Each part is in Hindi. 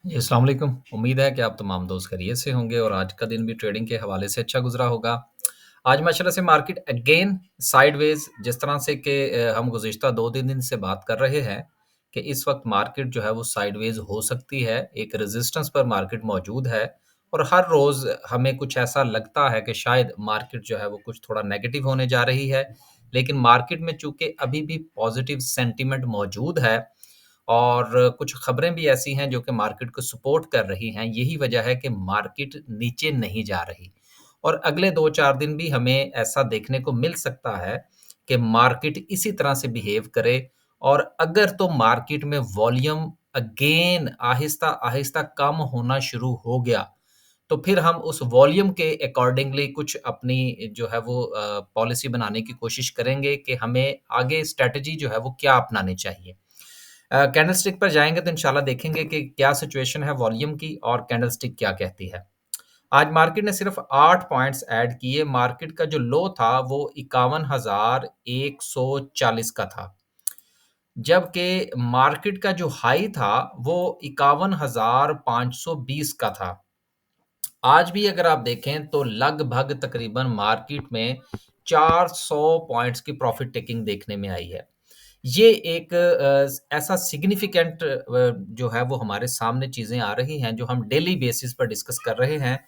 जी, अस्सलाम वालेकुम। उम्मीद है कि आप तमाम दोस्त खैरियत से होंगे और आज का दिन भी ट्रेडिंग के हवाले से अच्छा गुज़रा होगा। आज माशाल्लाह से मार्केट अगेन साइडवेज़ जिस तरह से कि हम गुज़िश्ता 2-3 दिन से बात कर रहे हैं कि इस वक़्त मार्केट जो है वो साइडवेज़ हो सकती है। एक रेज़िस्टेंस पर मार्केट मौजूद है और हर रोज़ हमें कुछ ऐसा लगता है कि शायद मार्केट जो है वो कुछ थोड़ा नेगेटिव होने जा रही है। लेकिन मार्केट में चूँकि अभी भी पॉज़िटिव सेंटिमेंट मौजूद है और कुछ खबरें भी ऐसी हैं जो कि मार्केट को सपोर्ट कर रही हैं। यही वजह है कि मार्केट नीचे नहीं जा रही और अगले 2-4 दिन भी हमें ऐसा देखने को मिल सकता है कि मार्केट इसी तरह से बिहेव करे और अगर तो मार्केट में वॉल्यूम अगेन आहिस्ता-आहिस्ता कम होना शुरू हो गया, तो फिर हम उस वॉल्यूम के अकॉर्डिंगली कुछ अपनी जो है वो पॉलिसी बनाने की कोशिश करेंगे कि हमें आगे स्ट्रैटेजी जो है वो क्या अपनानी चाहिए। कैंडलस्टिक पर जाएँगे तो इंशाल्लाह देखेंगे कि क्या सिचुएशन है वॉल्यूम की और कैंडलस्टिक क्या कहती है। आज मार्केट ने सिर्फ 8 पॉइंट्स ऐड किए, मार्केट का जो लो था वो 51,140 का था। जबकि मार्केट का जो हाई था वो 51,520 का था। आज भी अगर आप देखें तो लगभग तकरीबन मार्केट में 400 पॉइंट्स की प्रॉफिट टेकिंग देखने में आई है। ये एक ऐसा सिग्निफिकेंट जो है वो हमारे सामने चीज़ें आ रही हैं जो हम डेली बेसिस पर डिस्कस कर रहे हैं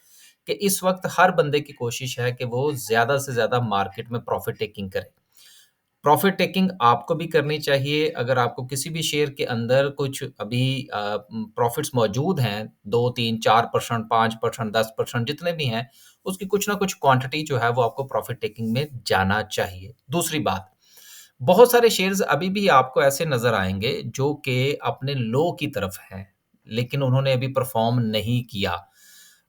कि इस वक़्त हर बंदे की कोशिश है कि वो ज़्यादा से ज़्यादा मार्केट में प्रॉफिट टेकिंग करे। प्रॉफ़िट टेकिंग आपको भी करनी चाहिए, अगर आपको किसी भी शेयर के अंदर कुछ अभी प्रॉफ़िट्स मौजूद हैं, 2, 3, 4% 5% 10% जितने भी हैं, उसकी कुछ ना कुछ क्वांटिटी जो है वो आपको प्रॉफ़िट टेकिंग में जाना चाहिए। दूसरी बात, बहुत सारे शेयर्स अभी भी आपको ऐसे नज़र आएँगे जो कि अपने लो की तरफ हैं, लेकिन उन्होंने अभी परफ़ॉर्म नहीं किया।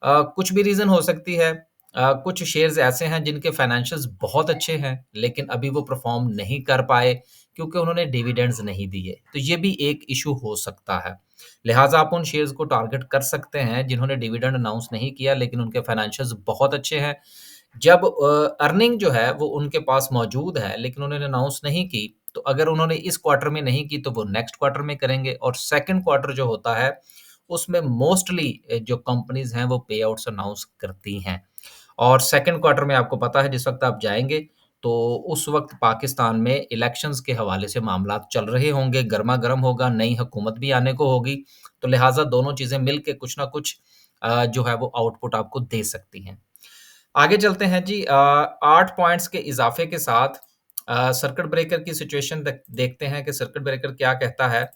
कुछ भी रीज़न हो सकती है। कुछ शेयर्स ऐसे हैं जिनके फाइनेंशियल्स बहुत अच्छे हैं, लेकिन अभी वो परफ़ॉर्म नहीं कर पाए क्योंकि उन्होंने डिविडेंड्स नहीं दिए। तो ये भी एक इश्यू हो सकता है। लिहाज़ा आप उन शेयर्स को टारगेट कर सकते हैं जिन्होंने डिविडेंड अनाउंस नहीं किया लेकिन उनके फाइनेंशियल्स बहुत अच्छे हैं। जब अर्निंग जो है वो उनके पास मौजूद है लेकिन उन्होंने अनाउंस नहीं की, तो अगर उन्होंने इस क्वार्टर में नहीं की तो वो नेक्स्ट क्वार्टर में करेंगे और सेकंड क्वार्टर जो होता है, उसमें मोस्टली जो कंपनीज़ हैं वो पे आउट्स अनाउंस करती हैं। और सेकंड क्वार्टर में आपको पता है जिस वक़्त आप जाएँगे, तो उस वक़्त पाकिस्तान में इलेक्शंस के हवाले से मामलात चल रहे होंगे, गरमा-गरम होगा, नई हुकूमत भी आने को होगी, तो लिहाज़ा दोनों चीज़ें मिल के कुछ ना कुछ जो है वो आउटपुट आपको दे सकती हैं। आगे चलते हैं जी 8 पॉइंट्स के इज़ाफ़े के साथ सर्किट ब्रेकर की सिचुएशन देखते हैं कि सर्किट ब्रेकर क्या कहता है।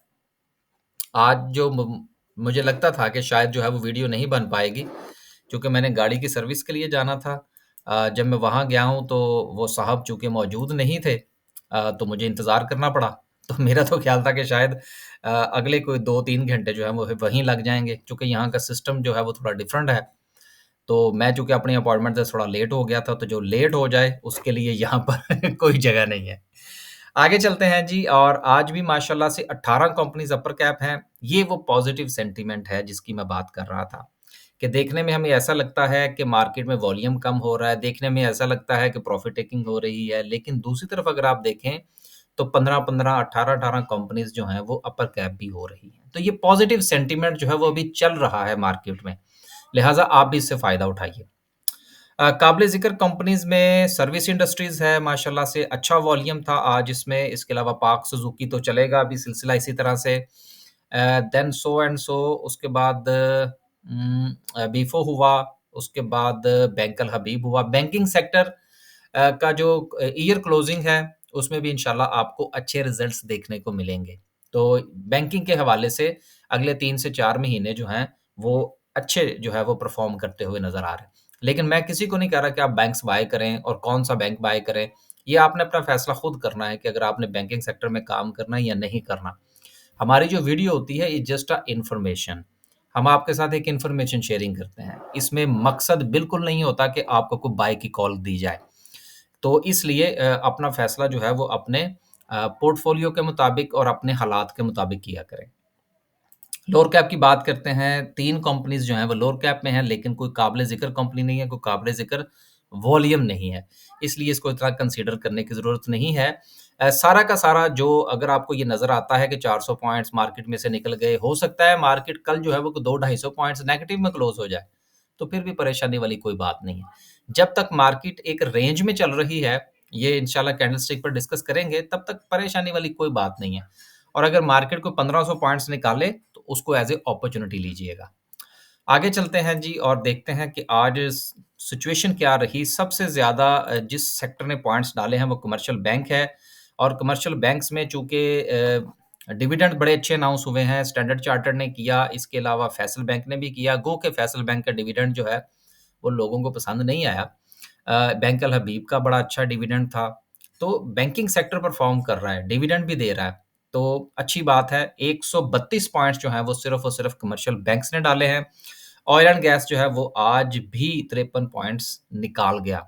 आज जो मुझे लगता था कि शायद जो है वो वीडियो नहीं बन पाएगी, क्योंकि मैंने गाड़ी की सर्विस के लिए जाना था। जब मैं वहाँ गया हूँ तो वो साहब चूँकि मौजूद नहीं थे, तो मुझे इंतज़ार करना पड़ा। तो मेरा तो ख़्याल था कि शायद अगले कोई 2-3 घंटे जो है वो वहीं लग जाएँगे, क्योंकि यहाँ का सिस्टम जो है वो थोड़ा डिफरेंट है। तो मैं चूँकि अपनी अपॉइंटमेंट से थोड़ा लेट हो गया था, तो जो लेट हो जाए उसके लिए यहाँ पर कोई जगह नहीं है। आगे चलते हैं जी और आज भी माशाल्लाह से 18 कंपनीज़ अपर कैप हैं। ये वो पॉज़िटिव सेंटीमेंट है जिसकी मैं बात कर रहा था, कि देखने में हमें ऐसा लगता है कि मार्केट में वॉल्यूम कम हो रहा है, देखने में ऐसा लगता है कि प्रॉफ़िट टेकिंग हो रही है, लेकिन दूसरी तरफ अगर आप देखें, तो 15-15, 18-18 कंपनीज़ जो हैं वो अपर कैप भी हो रही हैं। तो ये पॉज़िटिव सेंटीमेंट जो है वो अभी चल रहा है मार्केट में, लिहाज़ा आप भी इससे फ़ायदा उठाइए। काबिल-ज़िक्र कंपनीज़ में सर्विस इंडस्ट्रीज़ है, माशाल्लाह से अच्छा वॉल्यूम था आज इसमें, इसके अलावा पाक सुज़ुकी तो चलेगा अभी सिलसिला इसी तरह से। देन सो एंड सो उसके बाद बीफो हुआ, उसके बाद बैंक अल हबीब हुआ। बैंकिंग सेक्टर का जो ईयर क्लोजिंग है, उसमें भी इंशाल्लाह आपको अच्छे रिज़ल्ट्स देखने को मिलेंगे। तो बैंकिंग के हवाले से अगले 3 से 4 महीने जो हैं, वो अच्छे जो है वो परफ़ॉर्म करते हुए नज़र आ रहे हैं। लेकिन मैं किसी को नहीं कह रहा कि आप बैंक्स बाय करें और कौन-सा बैंक बाय करें। ये आपने अपना फ़ैसला खुद करना है कि अगर आपने बैंकिंग सेक्टर में काम करना है या नहीं करना। हमारी जो वीडियो होती है ये जस्ट इन्फॉर्मेशन। हम आपके साथ एक इन्फॉर्मेशन शेयरिंग करते हैं। इसमें मकसद बिल्कुल नहीं होता कि आपको कोई बाय की कॉल दी जाए। तो इसलिए अपना फ़ैसला जो है वो अपने पोर्टफ़ोलियो के मुताबिक और अपने हालात के मुताबिक किया करें। लोअर कैप की बात करते हैं, 3 कंपनीज़ जो हैं वो लोअर कैप में हैं, लेकिन कोई काबिल-ज़िक्र कंपनी नहीं है, कोई काबिल-ज़िक्र वॉल्यूम नहीं है, इसलिए इसको इतना कंसीडर करने की ज़रूरत नहीं है। सारा का सारा जो अगर आपको ये नज़र आता है कि 400 पॉइंट्स मार्केट में से निकल गए, हो सकता है मार्केट कल जो है वो 2-250 पॉइंट्स नेगेटिव में क्लोज़ हो जाए, तो फिर भी परेशानी वाली कोई बात नहीं है। जब तक मार्केट एक रेंज में चल रही है, ये इंशाल्लाह कैंडलस्टिक पर डिस्कस करेंगे, तब तक परेशानी वाली कोई बात नहीं है। और अगर मार्केट को 1500 पॉइंट्स निकाले, तो उसको एज़ ए अपॉर्च्युनिटी लीजिएगा। आगे चलते हैं जी और देखते हैं कि आज सिचुएशन क्या रही। सबसे ज़्यादा जिस सेक्टर ने पॉइंट्स डाले हैं वो कमर्शियल बैंक है और कमर्शियल बैंक्स में चूँकि डिविडेंड बड़े अच्छे अनाउंस हुए हैं, स्टैंडर्ड चार्टर्ड ने किया, इसके अलावा फैसल बैंक ने भी किया। गो के फैसल बैंक का डिविडेंड जो है, वो लोगों को पसंद नहीं आया। बैंक अल हबीब का बड़ा अच्छा डिविडेंड था। तो बैंकिंग सेक्टर परफ़ॉर्म कर रहा है, डिविडेंड भी दे रहा है, तो अच्छी बात है। 132 पॉइंट्स जो हैं वो सिर्फ़ और सिर्फ़ कमर्शियल बैंक्स ने डाले हैं। ऑयल एंड गैस जो है वो आज भी 53 पॉइंट्स निकाल गया।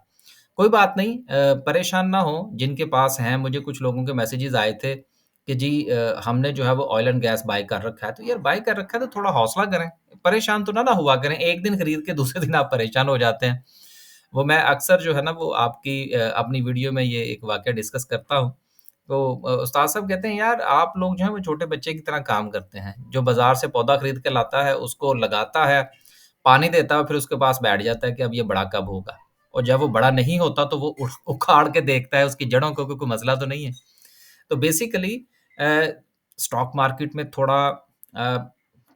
कोई बात नहीं, परेशान ना हों जिनके पास हैं। मुझे कुछ लोगों के मैसेजेस आए थे कि जी हमने जो है वो ऑयल एंड गैस बाय कर रखा है। तो यार बाय कर रखा है तो थोड़ा हौसला करें, परेशान तो ना हुआ करें। एक दिन खरीद के दूसरे दिन आप परेशान हो जाते हैं। वो मैं अक्सर जो है ना वो आपकी अपनी वीडियो में ये एक वाक़या डिस्कस करता हूँ। तो उस्ताद साहब कहते हैं यार आप लोग जो हैं वो छोटे बच्चे की तरह काम करते हैं। जो बाज़ार से पौधा खरीद के लाता है, उसको लगाता है, पानी देता है, फिर उसके पास बैठ जाता है कि अब ये बड़ा कब होगा? और जब वो बड़ा नहीं होता तो वो उखाड़ के देखता है उसकी जड़ों को, कोई मसला तो नहीं है। तो बेसिकली अ, स्टॉक मार्केट में थोड़ा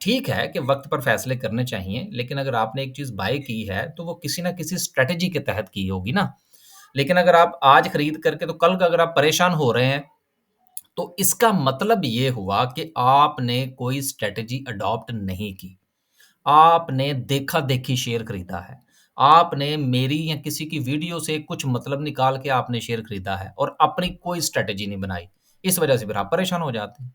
ठीक है कि वक़्त पर फ़ैसले करने चाहिए, लेकिन अगर आपने एक चीज़ बाय की है, तो वो किसी न किसी स्ट्रैटेजी के तहत की होगी ना। लेकिन अगर आप आज खरीद करके तो कल को अगर आप परेशान हो रहे हैं, तो इसका मतलब ये हुआ कि आपने कोई स्ट्रैटेजी अडॉप्ट नहीं की। आपने देखा-देखी शेयर खरीदा है। आपने मेरी या किसी की वीडियो से कुछ मतलब निकाल के आपने शेयर खरीदा है और अपनी कोई स्ट्रैटेजी नहीं बनाई। इस वजह से फिर आप परेशान हो जाते हैं।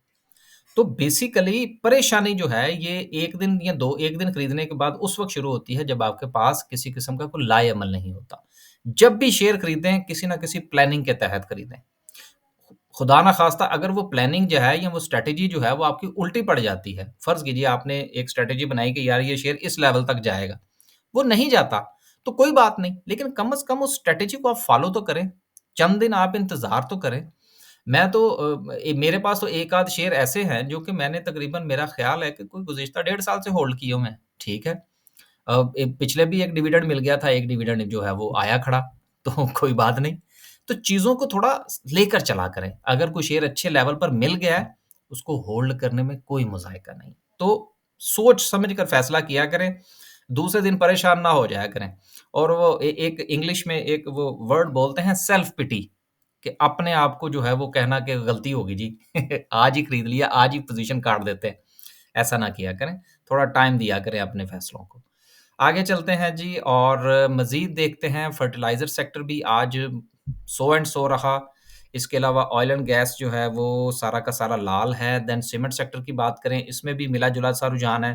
तो बेसिकली परेशानी जो है ये 1 दिन या 2 1 दिन खरीदने के बाद उस वक़्त शुरू होती है जब आपके पास किसी किस्म का कोई लाए-अमल नहीं होता। जब भी शेयर खरीदें किसी न किसी प्लानिंग के तहत खरीदें। खुदा ना ख़ास्ता अगर वो प्लानिंग जो है या वो स्ट्रैटेजी जो है वो आपकी उल्टी पड़ जाती है। फ़र्ज़ कीजिए आपने एक स्ट्रैटेजी बनाई कि यार ये शेयर इस लेवल तक जाएगा। वो नहीं जाता, तो कोई बात नहीं, लेकिन कम से कम उस स्ट्रैटेजी को आप फ़ॉलो तो करें। चंद दिन आप इंतज़ार तो करें। मैं तो मेरे पास तो एक आध शेयर ऐसे हैं जो कि मैंने तकरीबन मेरा ख़्याल है कि कोई गुज़िश्ता 1.5 साल से होल्ड किए हुए हैं, ठीक है। पिछले भी एक डिविडेंड मिल गया था, एक डिविडेंड जो है वो आया खड़ा, तो कोई बात नहीं। तो चीज़ों को थोड़ा लेकर चला करें। अगर कोई शेयर अच्छे लेवल पर मिल गया है, उसको होल्ड करने में कोई मुज़ायका नहीं। तो सोच समझ कर फ़ैसला किया करें, दूसरे दिन परेशान ना हो जाया करें। और वो एक इंग्लिश में एक वो वर्ड बोलते हैं सेल्फ पिटी कि अपने आप को जो है वो कहना कि गलती होगी जी, आज ही खरीद लिया, आज ही पोज़ीशन काट देते हैं। ऐसा ना किया करें, थोड़ा टाइम दिया करें अपने फ़ैसलों को। आगे चलते हैं जी और मज़ीद देखते हैं फर्टिलाइज़र सेक्टर भी आज सो एंड सो रहा। इसके अलावा ऑयल एंड गैस जो है वो सारा का सारा लाल है। देन सीमेंट सेक्टर की बात करें, इसमें भी मिला-जुला सा रुझान है।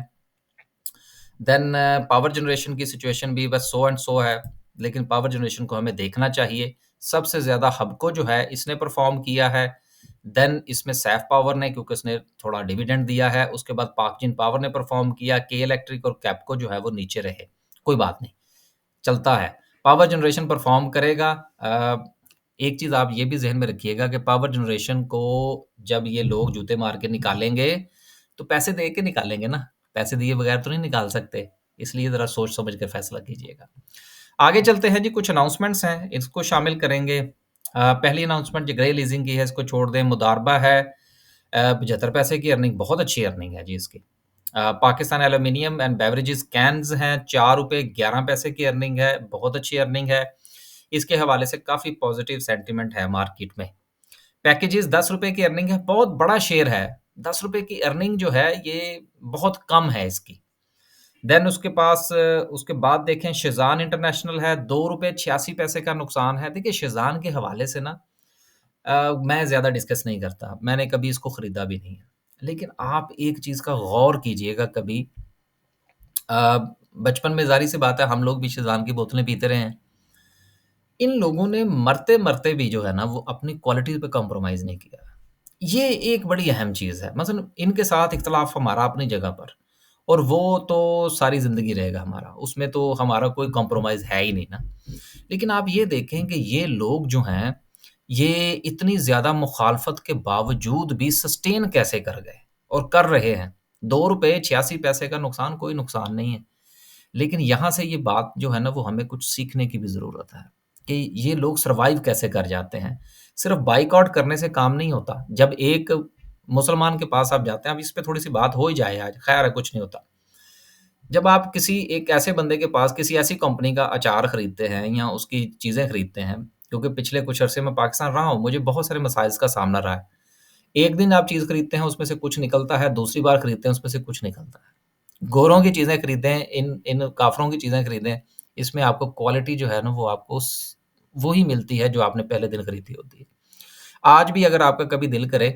देन पावर जनरेशन की सिचुएशन भी बस सो एंड सो है, लेकिन पावर जनरेशन को हमें देखना चाहिए। सबसे ज़्यादा हबको जो है इसने परफ़ॉर्म किया है। देन इसमें सैफ पावर ने क्योंकि उसने थोड़ा डिविडेंड दिया है, उसके बाद पाकजिन पावर ने परफ़ॉर्म किया, के इलेक्ट्रिक और कैपको जो है वो नीचे रहे। कोई बात नहीं, चलता है। पावर जनरेशन परफ़ॉर्म करेगा। एक चीज़ आप ये भी ज़हन में रखिएगा कि पावर जनरेशन को जब ये लोग जूते मार के निकालेंगे, तो पैसे दे के निकालेंगे ना, पैसे दिए बगैर तो नहीं निकाल सकते। इसलिए ज़रा सोच समझ के फ़ैसला कीजिएगा। आगे चलते हैं जी, कुछ अनाउंसमेंट्स हैं, इसको शामिल करेंगे। पहली अनाउंसमेंट जो ग्रे लीज़िंग की है, इसको छोड़ दें। मुदारबा है 75 पैसे की अर्निंग, बहुत अच्छी अर्निंग है जी इसकी। Pakistan aluminium and beverages cans हैं, ₹4.11 की अर्निंग है, बहुत अच्छी अर्निंग है। इसके हवाले से काफ़ी पॉज़िटिव सेंटिमेंट है मार्केट में। पैकेजेस ₹10 की अर्निंग है, बहुत बड़ा शेयर है। ₹10 की अर्निंग जो है, ये बहुत कम है इसकी। देन उसके पास उसके बाद देखें शेज़ान इंटरनेशनल है, ₹2.86 का नुकसान है। देखिए शेज़ान के हवाले से ना मैं ज़्यादा डिस्कस नहीं करता, मैंने कभी इसको खरीदा भी नहीं है। लेकिन आप एक चीज़ का गौर कीजिएगा कभी अ, बचपन में ज़ाहिर-सी बात है हम लोग भी शेज़ान की बोतलें पीते रहे हैं। इन लोगों ने मरते-मरते भी जो है ना वो अपनी क्वालिटी पे कॉम्प्रोमाइज़ नहीं किया। ये एक बड़ी अहम चीज़ है। मसलन इनके साथ इख्तिलाफ़ हमारा अपनी जगह पर। और वो तो सारी ज़िंदगी रहेगा हमारा, उसमें तो हमारा कोई कॉम्प्रोमाइज़ है ही नहीं ना। लेकिन आप ये देखें कि ये लोग जो हैं, ये इतनी ज़्यादा मुखालफत के बावजूद भी सस्टेन कैसे कर गए और कर रहे हैं। ₹2 86 पैसे का नुकसान कोई नुकसान नहीं है। लेकिन यहाँ से ये बात जो है ना वो हमें कुछ सीखने की भी ज़रूरत है, कि ये लोग सर्वाइव कैसे कर जाते हैं। सिर्फ़ बायकॉट करने से काम नहीं होता। जब एक मुसलमान के पास आप जाते हैं, अब इस पे थोड़ी-सी बात हो ही जाए आज, ख़ैर है कुछ नहीं होता। जब आप किसी एक ऐसे बंदे के पास किसी ऐसी कंपनी का अचार खरीदते हैं या उसकी चीज़ें खरीदते हैं, क्योंकि पिछले कुछ अरसे में पाकिस्तान रहा हूँ, मुझे बहुत सारे मसाइल का सामना रहा है। एक दिन आप चीज़ खरीदते हैं, उसमें से कुछ निकलता है, दूसरी बार खरीदते हैं, उसमें से कुछ निकलता है। गोरों की चीज़ें खरीदें, इन इन काफ़रों की चीज़ें खरीदें, इसमें आपको क्वालिटी जो है ना वो आपको वो ही मिलती है जो आपने पहले दिन खरीदी होती है। आज भी अगर आपका कभी दिल करे,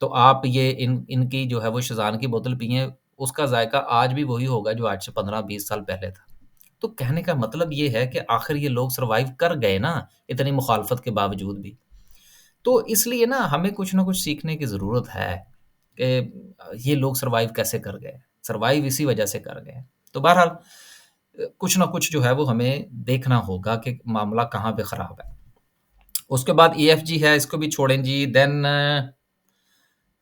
तो आप ये इनकी जो है वो शज़ान की बोतल पिएँ, उसका ज़ायका आज भी वही होगा जो आज से 15-20 साल पहले था। तो कहने का मतलब ये है कि आखिर ये लोग सर्वाइव कर गए ना, इतनी मुखालफत के बावजूद भी। तो इसलिए ना हमें कुछ न कुछ सीखने की ज़रूरत है कि ये लोग सर्वाइव कैसे कर गए। सर्वाइव इसी वजह से कर गए। तो बहरहाल कुछ न कुछ जो है वो हमें देखना होगा कि मामला कहाँ पे ख़राब है। उसके बाद ईएफजी है, इसको भी छोड़ें जी। देन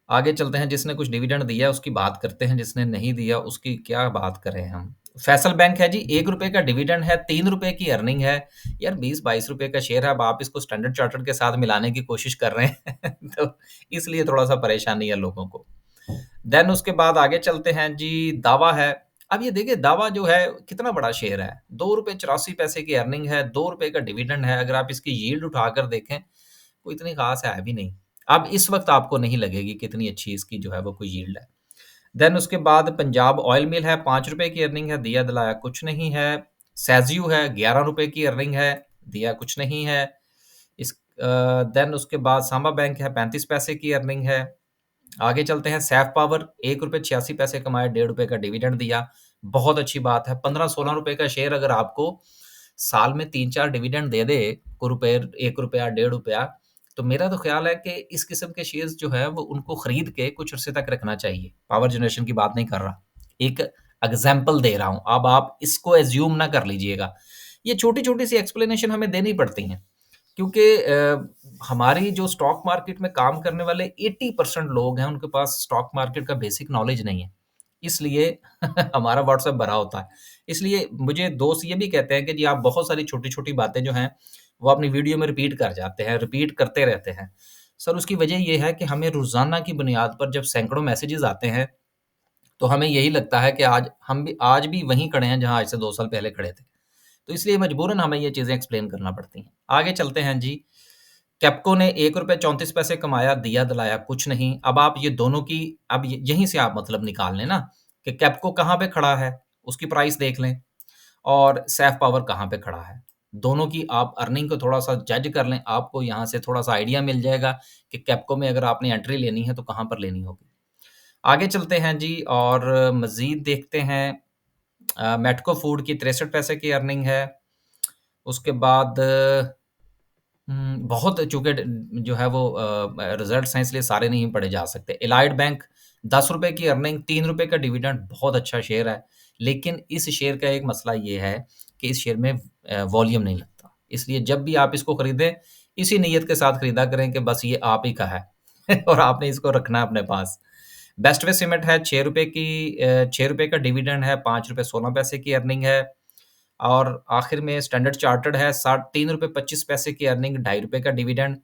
आगे चलते हैं, जिसने कुछ डिविडेंड दिया है उसकी बात करते हैं, जिसने नहीं दिया उसकी क्या बात करें हम। फैसल बैंक है जी, ₹1 का डिविडेंड है, ₹3 की अर्निंग है। यार ₹20-22 का शेयर है, अब आप इसको स्टैंडर्ड चार्टर्ड के साथ मिलाने की कोशिश कर रहे हैं तो इसलिए थोड़ा-सा परेशानी है लोगों को। देन उसके बाद आगे चलते हैं जी, दावा है। अब ये देखिए दावा जो है कितना बड़ा शेयर है, ₹2.84 की अर्निंग है, ₹2 का डिविडेंड है। अगर आप इसकी यील्ड उठाकर देखें, कोई इतनी ख़ास है भी नहीं। अब इस वक़्त आपको नहीं लगेगी कि इतनी अच्छी इसकी जो है वो कोई यील्ड है। देन उसके बाद पंजाब ऑयल मिल है, ₹5 की अर्निंग है, दिया-दिलाया कुछ नहीं है। सेज़ियो है, ₹11 की अर्निंग है, दिया कुछ नहीं है। देन उसके बाद सांबा बैंक है, 35 पैसे की अर्निंग है। आगे चलते हैं, सैफ पावर ₹1.86 कमाए, ₹1.5 का डिविडेंड दिया, बहुत अच्छी बात है। ₹15-16 का शेयर अगर आपको साल में 3-4 डिविडेंड दे दे, को रुपए ₹1 ₹1.5, तो मेरा तो ख़्याल है कि इस किस्म के शेयर्स जो है वो उनको खरीद के कुछ अरसे तक रखना चाहिए। पावर जनरेशन की बात नहीं कर रहा, एक एग्ज़ाम्पल दे रहा हूँ, अब आप इसको अज़्यूम ना कर लीजिएगा। ये छोटी-छोटी सी एक्सप्लेनेशन हमें देनी पड़ती हैं। क्योंकि हमारी जो स्टॉक मार्केट में काम करने वाले 80% लोग हैं, उनके पास स्टॉक मार्केट का बेसिक नॉलेज नहीं है। इसलिए हमारा व्हाट्सएप भरा होता है। इसलिए मुझे दोस्त ये भी कहते हैं कि जी आप बहुत सारी छोटी-छोटी बातें जो हैं, वो अपनी वीडियो में रिपीट कर जाते हैं, रिपीट करते रहते हैं। सर उसकी वजह ये है कि हमें रोज़ाना की बुनियाद पर जब सैकड़ों मैसेजेस आते हैं, तो हमें यही लगता है कि आज भी वहीं खड़े हैं जहाँ आज से 2 साल पहले खड़े थे। तो इसलिए मजबूरन हमें ये चीज़ें एक्सप्लेन करना पड़ती हैं। आगे चलते हैं जी। कैप्को ने ₹1.34 कमाया, दिया-दिलाया कुछ नहीं। अब आप ये दोनों की अब य यहीं से आप मतलब निकाल लें ना कि कैप्को कहाँ पे खड़ा है, उसकी प्राइस देख लें और सैफ पावर कहाँ पे खड़ा है। दोनों की आप अर्निंग को थोड़ा-सा जज कर लें, आपको यहाँ से थोड़ा-सा आइडिया मिल जाएगा कि कैप्को में अगर आपने एंट्री लेनी है तो कहाँ पर लेनी होगी। आगे चलते हैं जी और मज़ीद देखते हैं मेटको फूड की 63 पैसे की अर्निंग है। उसके बाद बहुत चूँकि जो है वो रिज़ल्ट्स हैं इसलिए सारे नहीं पढ़े जा सकते। एलाइड बैंक ₹10 की अर्निंग, ₹3 का डिविडेंड, बहुत अच्छा शेयर है। लेकिन इस शेयर का एक मसला ये है कि इस शेयर में वॉल्यूम नहीं लगता। इसलिए जब भी आप इसको खरीदें, इसी नीयत के साथ खरीदा करें कि बस ये आप ही का है और आपने इसको रखना है अपने पास। बेस्ट वे सीमेंट है ₹6 का डिविडेंड है, ₹5.16 की अर्निंग है। और आखिर में स्टैंडर्ड चार्टर्ड है, साढ़ ₹3.25 की अर्निंग, ₹2.5 का डिविडेंड।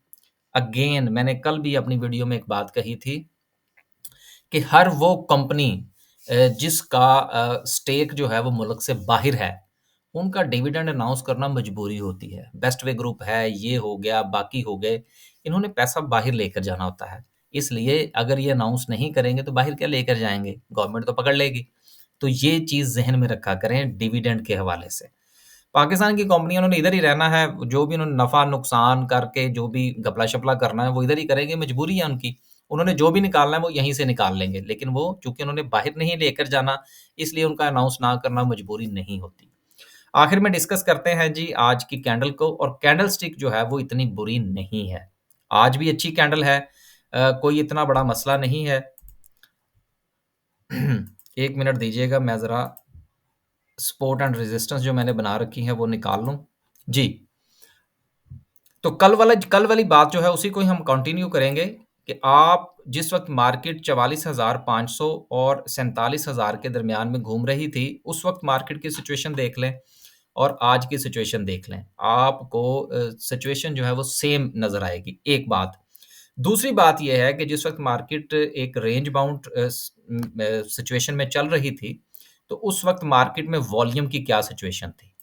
अगेन मैंने कल भी अपनी वीडियो में एक बात कही थी कि हर वो कंपनी जिसका स्टेक जो है वो मुल्क से बाहिर है, उनका डिविडेंड अनाउंस करना मजबूरी होती है। बेस्ट वे ग्रुप है, ये हो गया, बाकी हो गए, इन्होंने पैसा बाहर लेकर जाना होता है। इसलिए अगर ये अनाउंस नहीं करेंगे तो बाहर क्या लेकर जाएँगे? गवर्नमेंट तो पकड़ लेगी। तो ये चीज़ ज़हन में रखा करें डिविडेंड के हवाले से। पाकिस्तान की कंपनियों ने इधर ही रहना है, जो भी उन्होंने नफ़ा-नुकसान करके जो भी घपला-शपला करना है, वो इधर ही करेंगे, मजबूरी है उनकी। उन्होंने जो भी निकालना है, वो यहीं से निकाल लेंगे। लेकिन वो चूँकि उन्होंने बाहर नहीं लेकर जाना, इसलिए उनका अनाउंस ना करना मजबूरी नहीं होती। आखिर में डिस्कस करते हैं जी आज की कैंडल को और कैंडल स्टिक जो है, वो इतनी बुरी नहीं है। आज भी अच्छी कैंडल है कोई इतना बड़ा मसला नहीं है। 1 मिनट दीजिएगा, मैं ज़रा सपोर्ट एंड रेजिस्टेंस जो मैंने बना रखी है वो निकाल लूँ। जी, तो कल वाली बात जो है उसी को ही हम कंटिन्यू करेंगे कि आप जिस वक़्त मार्केट 44,500 और 47,000 के दरमियान में घूम रही थी, उस वक़्त मार्केट की सिचुएशन देख लें और आज की सिचुएशन देख लें। आपको सिचुएशन जो है वो सेम नज़र आएगी, एक बात। दूसरी बात ये है कि जिस वक़्त मार्केट एक रेंज बाउंड सिचुएशन में चल रही थी, तो उस वक़्त मार्केट में वॉल्यूम की क्या सिचुएशन थी?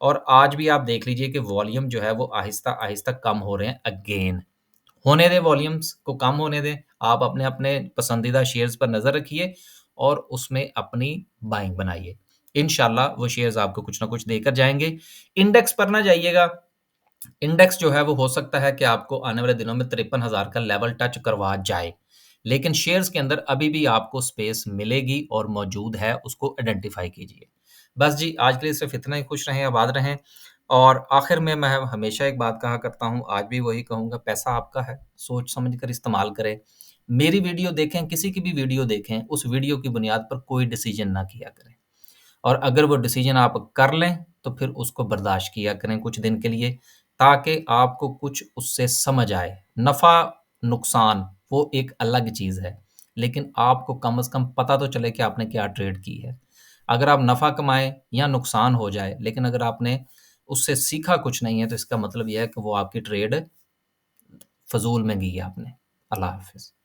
और आज भी आप देख लीजिए कि वॉल्यूम जो है वो आहिस्ता-आहिस्ता कम हो रहे हैं अगेन। होने दें वॉल्यूम्स को कम होने दें। आप अपने-अपने पसंदीदा शेयर्स पर नज़र रखिए और उसमें अपनी बाइंग बनाइए। इंशाल्लाह वो शेयर्स आपको कुछ ना कुछ देकर जाएँगे। इंडेक्स पर ना जाइएगा। इंडेक्स जो है वो हो सकता है कि आपको आने वाले दिनों में 53,000 का लेवल टच करवा जाए। लेकिन शेयर्स के अंदर अभी भी आपको स्पेस मिलेगी और मौजूद है, उसको आइडेंटिफ़ाई कीजिए। बस जी, आज के लिए सिर्फ़ इतना ही। खुश रहें, आबाद रहें और आखिर में मैं हमेशा एक बात कहा करता हूँ, आज भी वही कहूँगा, पैसा आपका है, सोच समझ कर इस्तेमाल करें। मेरी वीडियो देखें, किसी की भी वीडियो देखें, उस वीडियो की बुनियाद पर कोई डिसीज़न ना किया करें। और अगर वो डिसीज़न आप कर लें, तो फिर उसको बर्दाश्त किया करें कुछ दिन के लिए, ताकि आपको कुछ उससे समझ आए। नफ़ा-नुकसान वो एक अलग चीज़ है, लेकिन आपको कम से कम पता तो चले कि आपने क्या ट्रेड की है। अगर आप नफ़ा कमाएँ या नुकसान हो जाए, लेकिन अगर आपने उससे सीखा कुछ नहीं है, तो इसका मतलब ये है कि वो आपकी ट्रेड फ़िज़ूल में की है आपने। अल्लाह हाफ़िज़।